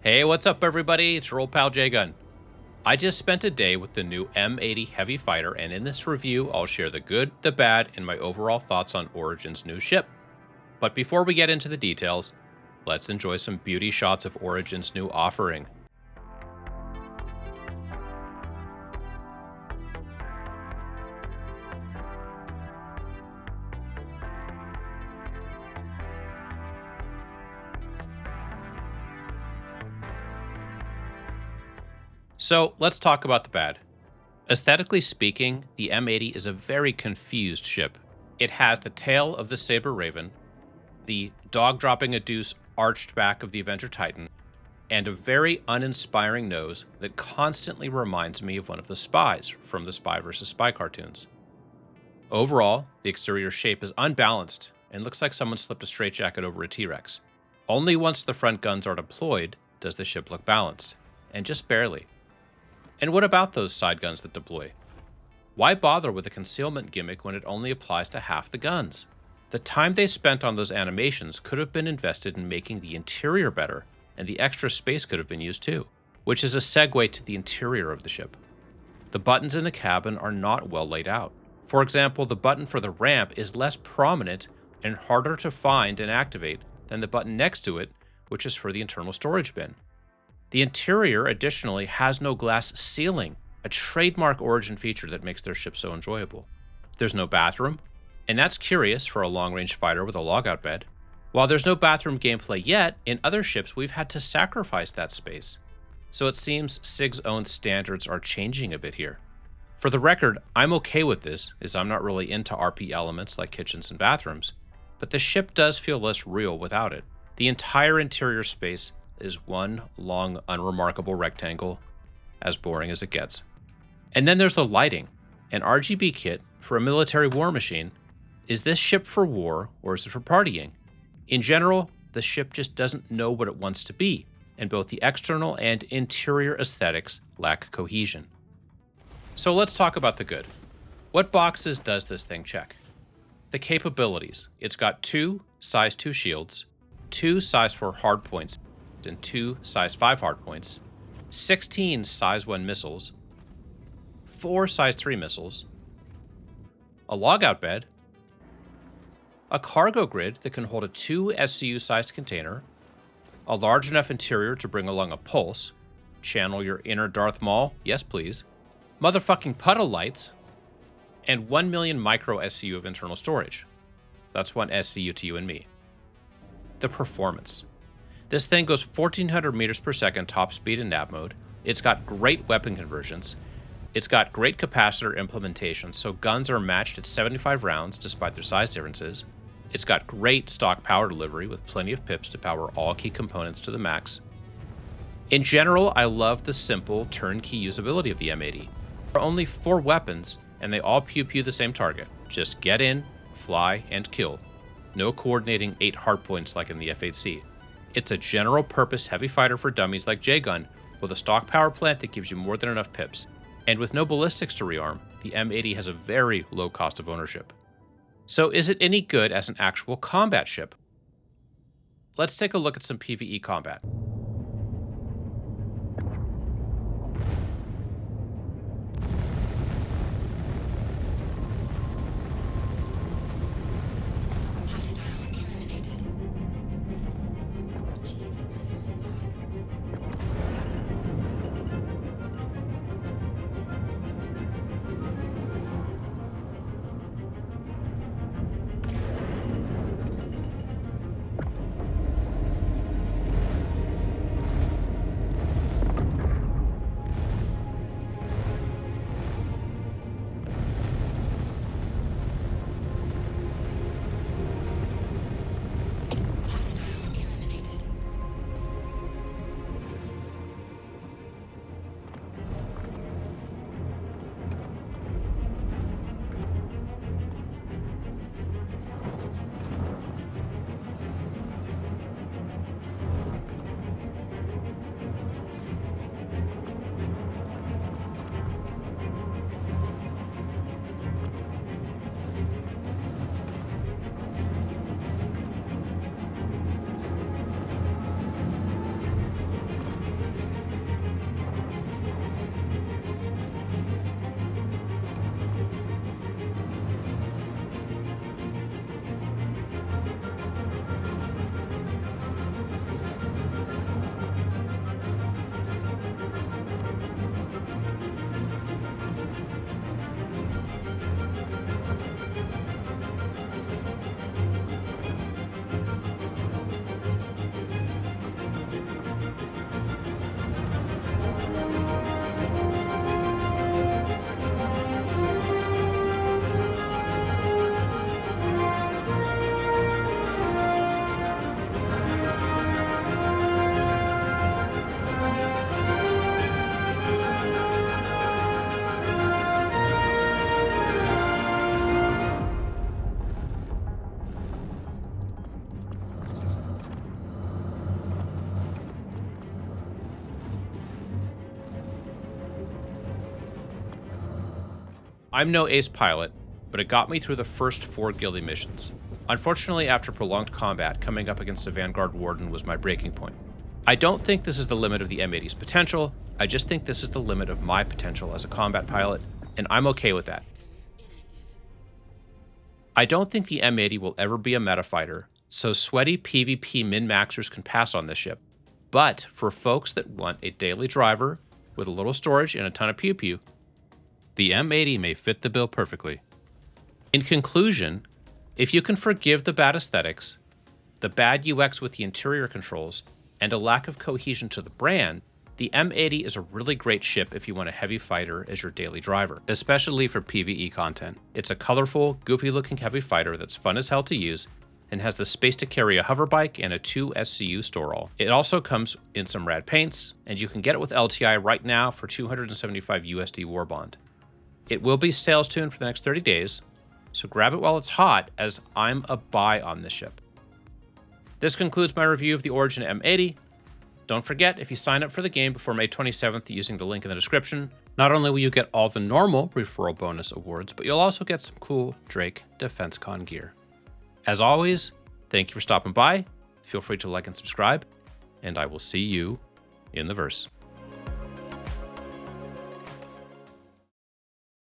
Hey, what's up, everybody? It's your old pal J-Gun. I just spent a day with the new M80 Heavy Fighter, and in this review, I'll share the good, the bad, and my overall thoughts on Origin's new ship. But before we get into the details, let's enjoy some beauty shots of Origin's new offering. So let's talk about the bad. Aesthetically speaking, the M80 is a very confused ship. It has the tail of the Saber Raven, the dog dropping a deuce arched back of the Avenger Titan, and a very uninspiring nose that constantly reminds me of one of the spies from the Spy vs. Spy cartoons. Overall, the exterior shape is unbalanced and looks like someone slipped a straitjacket over a T-Rex. Only once the front guns are deployed does the ship look balanced, and just barely. And what about those side guns that deploy? Why bother with a concealment gimmick when it only applies to half the guns? The time they spent on those animations could have been invested in making the interior better, and the extra space could have been used too, which is a segue to the interior of the ship. The buttons in the cabin are not well laid out. For example, the button for the ramp is less prominent and harder to find and activate than the button next to it, which is for the internal storage bin. The interior, additionally, has no glass ceiling, a trademark Origin feature that makes their ship so enjoyable. There's no bathroom, and that's curious for a long-range fighter with a logout bed. While there's no bathroom gameplay yet, in other ships we've had to sacrifice that space. So it seems SIG's own standards are changing a bit here. For the record, I'm okay with this, as I'm not really into RP elements like kitchens and bathrooms, but the ship does feel less real without it. The entire interior space is one long, unremarkable rectangle, as boring as it gets. And then there's the lighting. An RGB kit for a military war machine. Is this ship for war, or is it for partying? In general, the ship just doesn't know what it wants to be, and both the external and interior aesthetics lack cohesion. So let's talk about the good. What boxes does this thing check? The capabilities. It's got 2 size 2 shields, 2 size 4 hardpoints, and 2 size 5 hardpoints, 16 size 1 missiles, 4 size 3 missiles, a logout bed, a cargo grid that can hold a 2 SCU-sized container, a large enough interior to bring along a pulse, channel your inner Darth Maul, yes please, motherfucking puddle lights, and 1 million micro SCU of internal storage. That's 1 SCU to you and me. The performance. This thing goes 1400 meters per second top speed in nav mode. It's got great weapon conversions. It's got great capacitor implementation, so guns are matched at 75 rounds despite their size differences. It's got great stock power delivery with plenty of pips to power all key components to the max. In general, I love the simple turnkey usability of the M80. There are only 4 weapons, and they all pew-pew the same target. Just get in, fly, and kill. No coordinating 8 hardpoints like in the F8C. It's a general-purpose heavy fighter for dummies like J-Gun, with a stock power plant that gives you more than enough pips. And with no ballistics to rearm, the M80 has a very low cost of ownership. So is it any good as an actual combat ship? Let's take a look at some PvE combat. I'm no ace pilot, but it got me through the first 4 guilty missions. Unfortunately, after prolonged combat, coming up against a Vanguard Warden was my breaking point. I don't think this is the limit of the M80's potential, I just think this is the limit of my potential as a combat pilot, and I'm okay with that. I don't think the M80 will ever be a meta fighter, so sweaty PvP min-maxers can pass on this ship. But for folks that want a daily driver with a little storage and a ton of pew-pew, the M80 may fit the bill perfectly. In conclusion, if you can forgive the bad aesthetics, the bad UX with the interior controls, and a lack of cohesion to the brand, the M80 is a really great ship if you want a heavy fighter as your daily driver, especially for PvE content. It's a colorful, goofy-looking heavy fighter that's fun as hell to use and has the space to carry a hover bike and a 2 SCU store-all. It also comes in some rad paints, and you can get it with LTI right now for 275 USD War Bond. It will be sales tuned for the next 30 days, so grab it while it's hot, as I'm a buy on this ship. This concludes my review of the Origin M80. Don't forget, if you sign up for the game before May 27th using the link in the description, not only will you get all the normal referral bonus awards, but you'll also get some cool Drake DefenseCon gear. As always, thank you for stopping by. Feel free to like and subscribe, and I will see you in the verse.